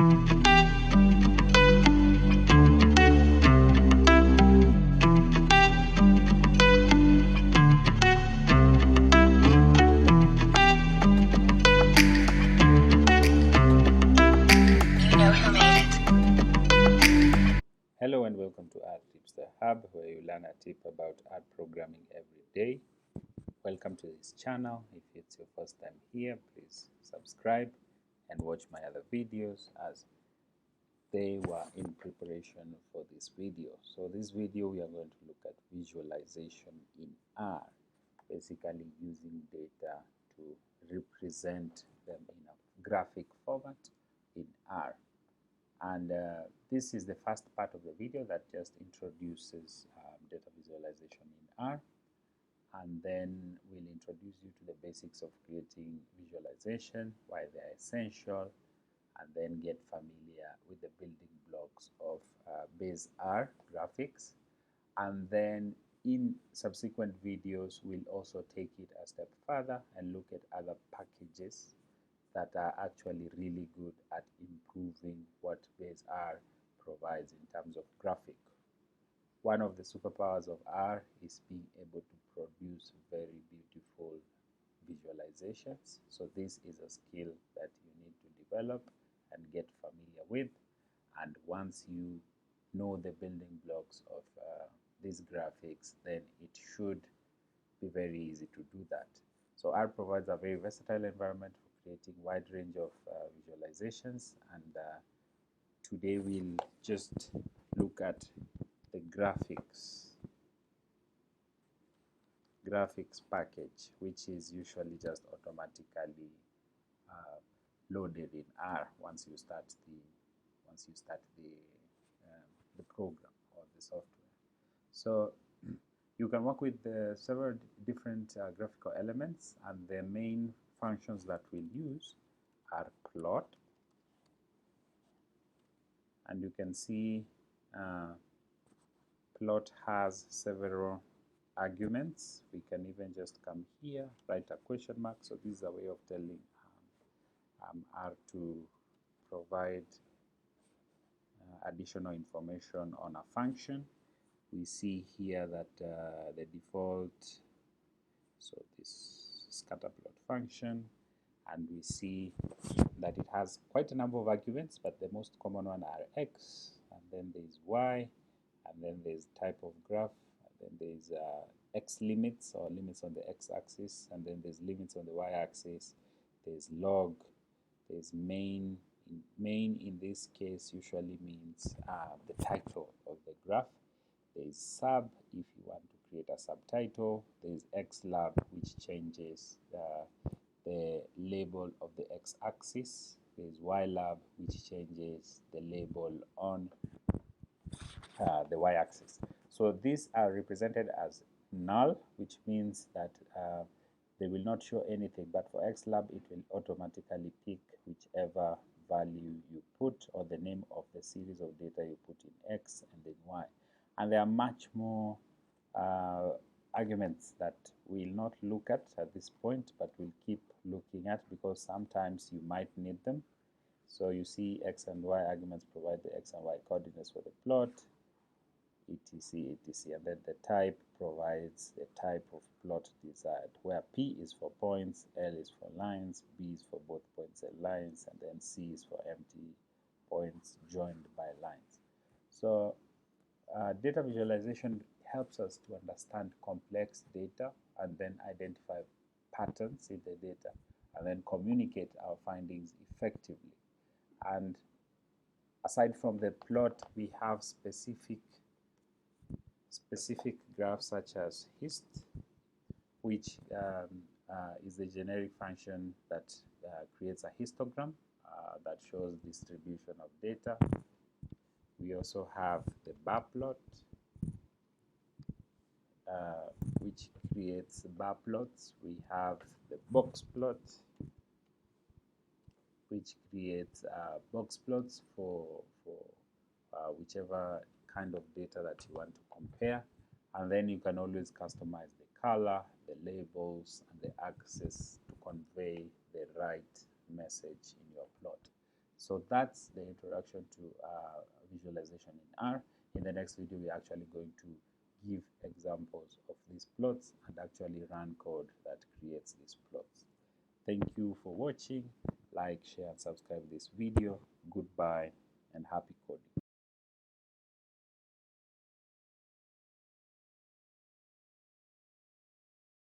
Hello and welcome to Art Tips, the hub where you learn a tip about art programming every day. Welcome to this channel. If it's your first time here, please subscribe and watch my other videos as they were in preparation for this video. So this video we are going to look at visualization in R, basically using data to represent them in a graphic format in R. And this is the first part of the video that just introduces data visualization in R, and then we'll introduce you to the basics of creating visualization, why they're essential, and then get familiar with the building blocks of base R graphics. And then in subsequent videos we'll also take it a step further and look at other packages that are actually really good at improving what base R provides in terms of graphic. One of the superpowers of R is being able to produce very beautiful visualizations. So this is a skill that you need to develop and get familiar with. And once you know the building blocks of these graphics, then it should be very easy to do that. So R provides a very versatile environment for creating a wide range of visualizations, and today we'll just look at the graphics package, which is usually just automatically loaded in R once you start the program or the software. So you can work with several different graphical elements, and the main functions that we'll use are plot, and you can see plot has several arguments. We can even just come here, write a question mark. So this is a way of telling R to provide additional information on a function. We see here that the default, so this scatterplot function, and we see that it has quite a number of arguments, but the most common one are x, and then there's y, and then there's type of graph, and then there's x limits or limits on the x-axis, and then there's limits on the y-axis, there's log, there's main. Main in this case usually means the title of the graph. There is sub if you want to create a subtitle. There is xlab, which changes the label of the x-axis. There is ylab, which changes the label on the y-axis. So these are represented as null, which means that they will not show anything, but for xlab it will automatically pick whichever value you put, or the name of the series of data you put in x and then y. And there are much more arguments that we'll not look at this point, but we'll keep looking at because sometimes you might need them. So you see x and y arguments provide the x and y coordinates for the plot, etc, etc, and then the type provides the type of plot desired, where P is for points, L is for lines, B is for both points and lines, and then C is for empty points joined by lines. So data visualization helps us to understand complex data and then identify patterns in the data and then communicate our findings effectively. And aside from the plot, we have specific graphs such as hist, which is the generic function that creates a histogram that shows distribution of data. We also have the bar plot, which creates bar plots. We have the box plot, which creates box plots for whichever kind of data that you want to compare. And then you can always customize the color, the labels, and the axis to convey the right message in your plot. So that's the introduction to visualization in R. In the next video, we're actually going to give examples of these plots and actually run code that creates these plots. Thank you for watching. Like, share, and subscribe this video. Goodbye and happy coding.